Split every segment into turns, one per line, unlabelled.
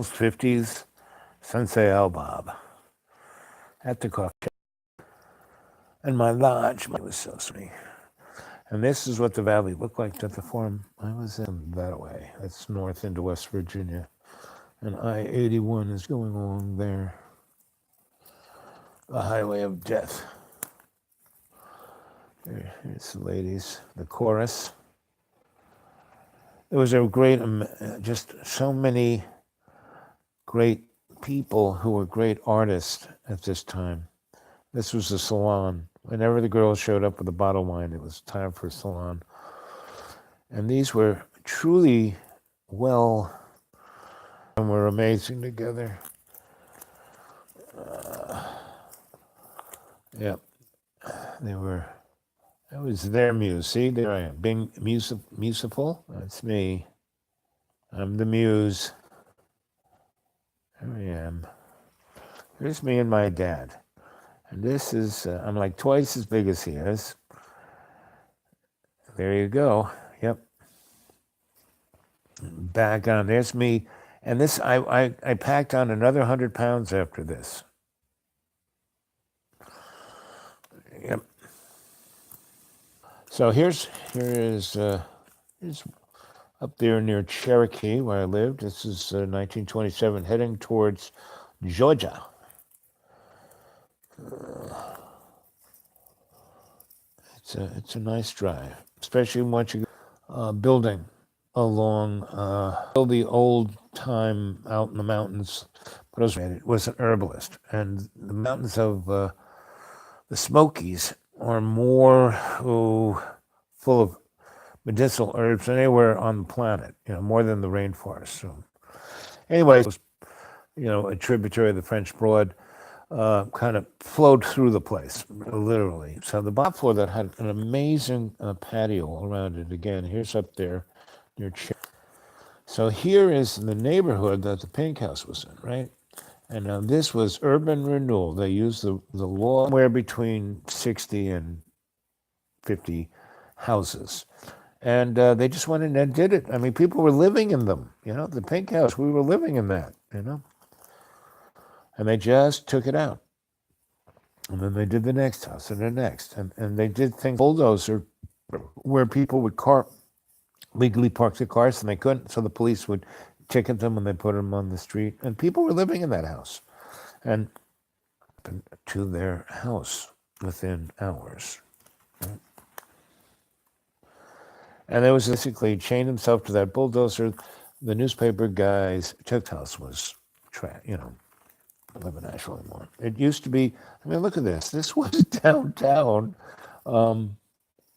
50s, Sensei Al Bob at the coffee shop. And my lodge was so sweet. And this is what the valley looked like at the farm I was in that way. That's north into West Virginia. And I-81 is going along there, the highway of death. Here's the ladies, the chorus. It was a great, just so many great people who were great artists at this time. This was a salon. Whenever the girls showed up with a bottle of wine, it was time for a salon. And these were truly well and were amazing together. Yep, they were. That was their muse. See, there I am, being musical. That's me. I'm the muse. There I am. Here's me and my dad. And this is, I'm like twice as big as he is. There you go. Yep. Back on. There's me. And this, I packed on another 100 pounds after this. Yep. So here's up there near Cherokee, where I lived. This is 1927, heading towards Georgia. It's a nice drive, especially once you building along the old time out in the mountains. But it was an herbalist, and the mountains of the Smokies are more full of medicinal herbs than anywhere on the planet. More than the rainforest. So, anyway, it was a tributary of the French Broad. Kind of flowed through the place, literally. So the bottom floor that had an amazing patio around it. Again, here's up there near So here is the neighborhood that the Pink House was in, right? And now this was urban renewal. They used the law somewhere between 60 and 50 houses. And they just went in and did it. I mean, people were living in them. The Pink House, we were living in that, And they just took it out. And then they did the next house and the next. And they did things, bulldozer, where people would legally park their cars and they couldn't. So the police would ticket them and they put them on the street. And people were living in that house. And to their house within hours. Right? And there was basically chained himself to that bulldozer. The newspaper guy's house was live in Asheville anymore. It used to be, look at this. This was downtown. And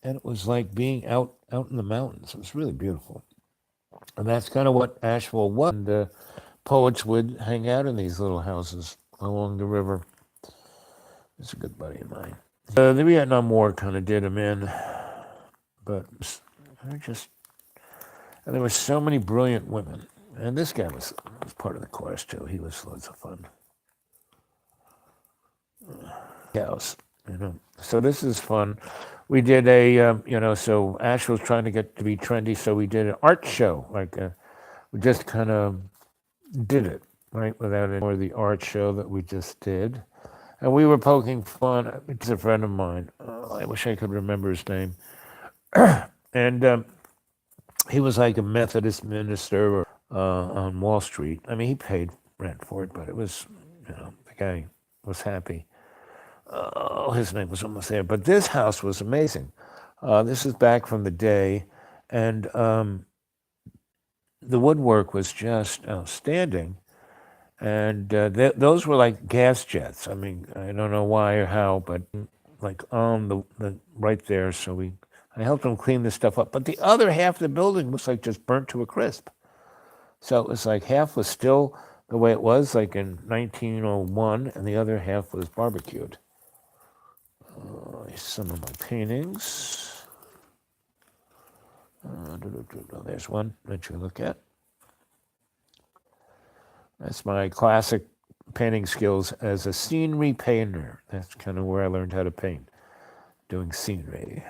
it was like being out in the mountains. It was really beautiful. And that's kind of what Asheville was. And poets would hang out in these little houses along the river. It's a good buddy of mine. The Vietnam War kind of did him in. But and there were so many brilliant women. And this guy was part of the chorus, too. He was loads of fun. House, So this is fun. We did so Ash was trying to get to be trendy, so we did an art show. We just kind of did it, right, without any more of the art show that we just did. And we were poking fun. It's a friend of mine. I wish I could remember his name. And he was like a Methodist minister on Wall Street. He paid rent for it, but it was, the guy was happy. His name was almost there. But this house was amazing. This is back from the day. And the woodwork was just outstanding. And those were like gas jets. I don't know why or how, but like on the right there. So I helped them clean this stuff up. But the other half of the building was like just burnt to a crisp. So it was like half was still the way it was, like in 1901, and the other half was barbecued. Some of my paintings. There's one that you look at. That's my classic painting skills as a scenery painter. That's kind of where I learned how to paint, doing scenery.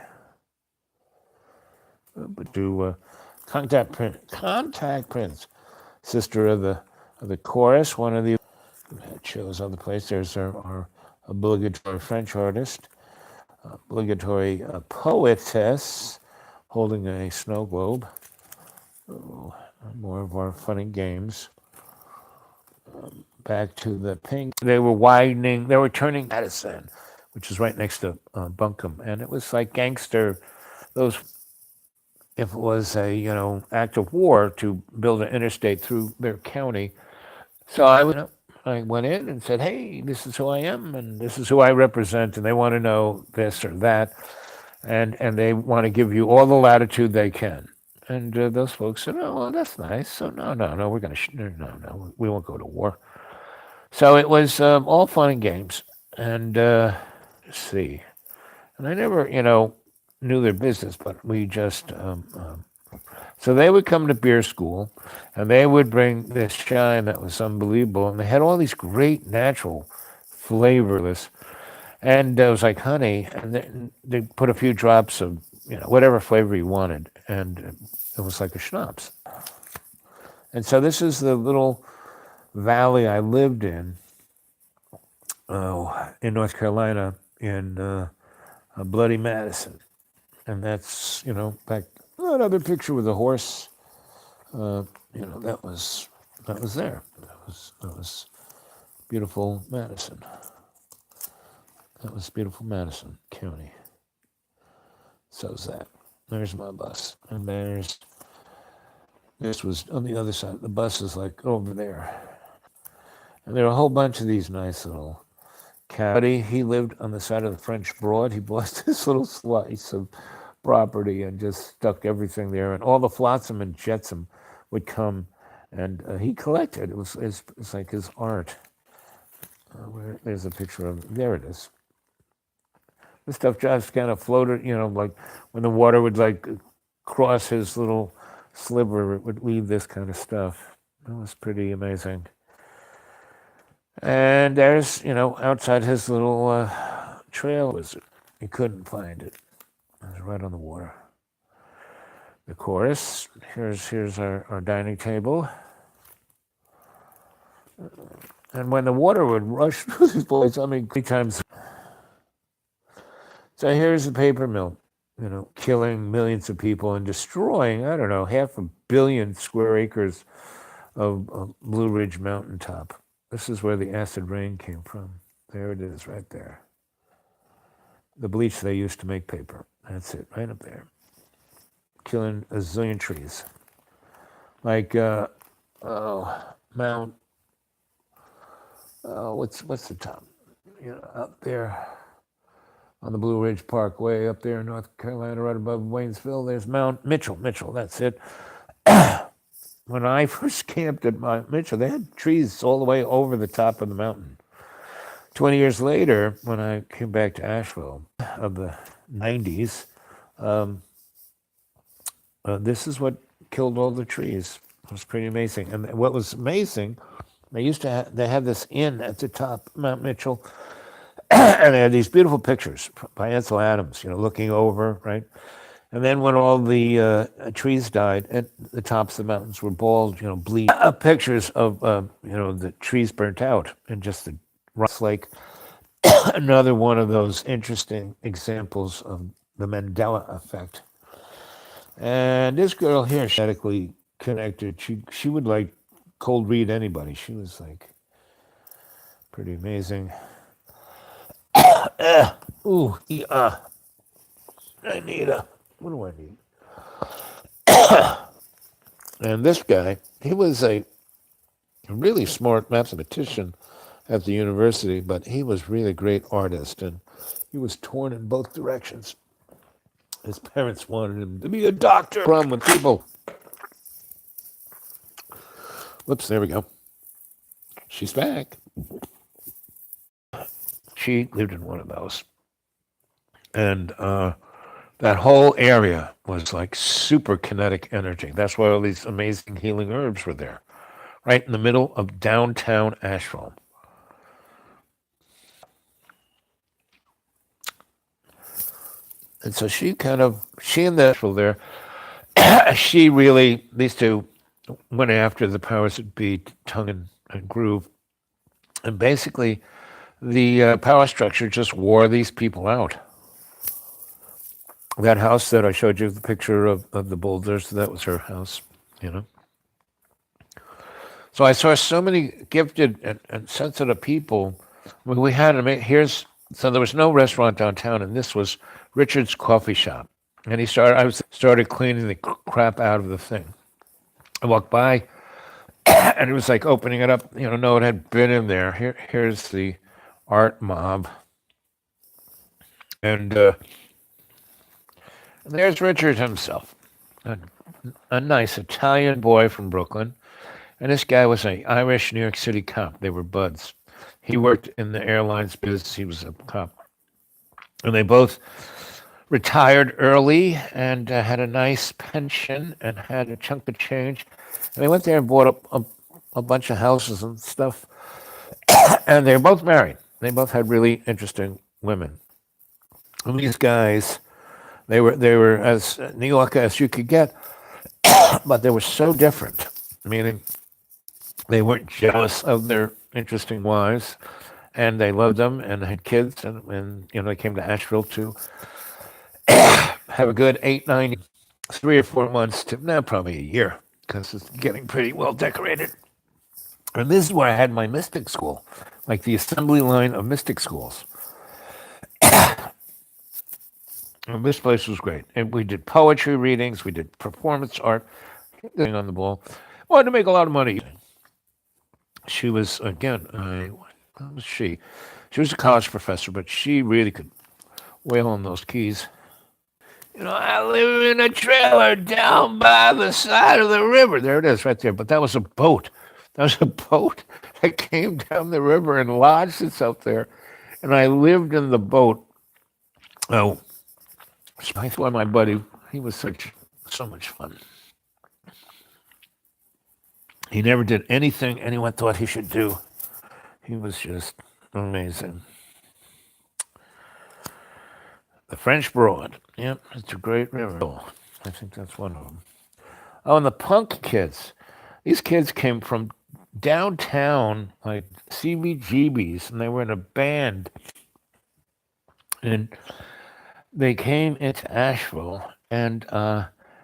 But do contact prints. Sister of The chorus, one of the shows other place. There's our obligatory French artist, obligatory poetess holding a snow globe. Oh, more of our funny games. Back to the pink. They were turning Madison, which is right next to Buncombe. And it was like gangster, those, if it was a, act of war to build an interstate through their county. So I went in and said, hey, this is who I am and this is who I represent. And they want to know this or that. And they want to give you all the latitude they can. And those folks said, oh, well, that's nice. So no, we're going to, no, we won't go to war. So it was all fun and games. And let's see. And I never, knew their business, but we just, so they would come to beer school and they would bring this shine that was unbelievable. And they had all these great natural flavorless. And it was like honey. And they put a few drops of, whatever flavor you wanted. And it was like a schnapps. And so this is the little valley I lived in North Carolina, in Bloody Madison. And that's, back, another picture with a horse. That was there. That was beautiful Madison. That was beautiful Madison County. So's that. There's my bus. And this was on the other side. The bus is like over there. And there are a whole bunch of these nice little cabins. He lived on the side of the French Broad. He bought this little slice of property and just stuck everything there. And all the flotsam and jetsam would come, and he collected. It's like his art. There's a picture of it. There it is. This stuff just kind of floated, like when the water would like cross his little sliver, it would leave this kind of stuff. That was pretty amazing. And there's, outside his little trail was it. You couldn't find it. It was right on the water. The chorus. Here's our dining table. And when the water would rush through this place, many times. So here's the paper mill, killing millions of people and destroying, 500 million square acres of Blue Ridge Mountaintop. This is where the acid rain came from. There it is, right there. The bleach they used to make paper. That's it, right up there. Killing a zillion trees. Like, Mount, what's the top? Up there on the Blue Ridge Parkway, up there in North Carolina, right above Waynesville, there's Mount Mitchell, that's it. When I first camped at Mount Mitchell, they had trees all the way over the top of the mountain. 20 years later, when I came back to Asheville of the 90s, this is what killed all the trees. It was pretty amazing. And what was amazing, they had this inn at the top of Mount Mitchell, and they had these beautiful pictures by Ansel Adams, looking over, right? And then when all the trees died, and the tops of the mountains were bald, bleak, pictures of, the trees burnt out and just the rocks. Like another one of those interesting examples of the Mandela effect. And this girl here, genetically connected, she would like cold read anybody. She was like pretty amazing. I need what do I need? And this guy, he was a really smart mathematician at the university, but he was really a great artist, and he was torn in both directions. His parents wanted him to be a doctor. Problem with people. Whoops, there we go. She's back. She lived in one of those. And that whole area was like super kinetic energy. That's why all these amazing healing herbs were there, right in the middle of downtown Asheville. And so she and the Asheville there, these two went after the powers that be, tongue and groove. And basically, the power structure just wore these people out. That house that I showed you the picture of the boulders, that was her house, you know. So I saw so many gifted and sensitive people. I mean, we had so there was no restaurant downtown, and this was Richard's coffee shop. And I started cleaning the crap out of the thing. I walked by, and it was like opening it up. No one had been in there. Here's the art mob, and there's Richard himself, a nice Italian boy from Brooklyn. And this guy was an Irish New York City cop. They were buds. He worked in the airlines business. He was a cop. And they both retired early and had a nice pension and had a chunk of change. And they went there and bought a bunch of houses and stuff. And they were both married. They both had really interesting women. And these guys, they were as New York as you could get, but they were so different. Meaning, they weren't jealous of their interesting wives, and they loved them and had kids, and they came to Asheville to have a good 8, 9, 3 or 4 months to probably a year, because it's getting pretty well decorated. And this is where I had my mystic school, like the assembly line of mystic schools. And this place was great. And we did poetry readings, we did performance art, on the ball. Wanted to make a lot of money. She was, again, what was she? She was a college professor, but she really could wail on those keys. I live in a trailer down by the side of the river. There it is, right there. But that was a boat. That was a boat that came down the river and lodged itself there. And I lived in the boat. Oh, that's why my buddy, he was so much fun. He never did anything anyone thought he should do. He was just amazing. The French Broad. Yep, it's a great river. I think that's one of them. Oh, and the punk kids. These kids came from downtown, like CBGBs, and they were in a band. And they came into Asheville, and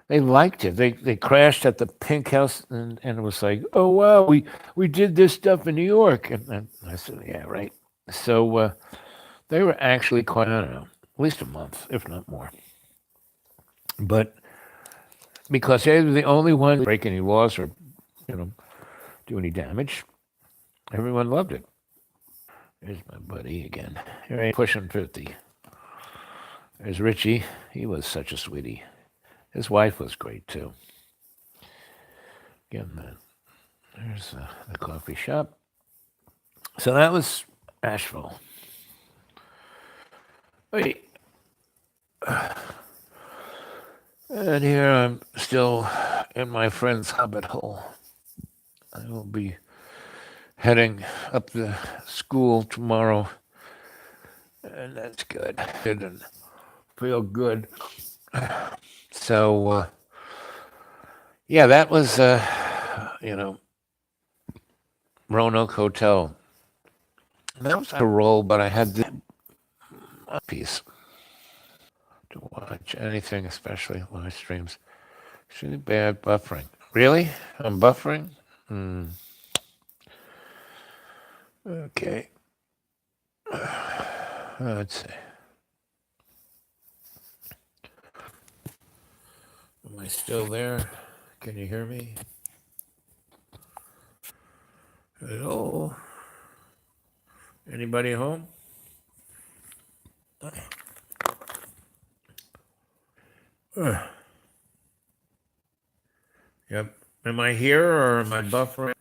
they liked it. They crashed at the Pink House, and it was like, oh, wow, we did this stuff in New York. And I said, yeah, right. So they were actually quite, I don't know, at least a month, if not more. But because they were the only ones break any laws or, do any damage, everyone loved it. There's my buddy again. Here I am pushing 50. There's Richie. He was such a sweetie. His wife was great, too. Again, there's the coffee shop. So that was Asheville. Wait. And here I'm still in my friend's hobbit hole. I will be heading up the school tomorrow. And that's good. And feel good. So, yeah, that was, Roanoke Hotel. That was a roll, but I had the piece to watch anything, especially live streams. It's really bad buffering. Really? I'm buffering? Okay. Let's see. Am I still there? Can you hear me? Hello? Anybody home? Yep. Am I here or am I buffering?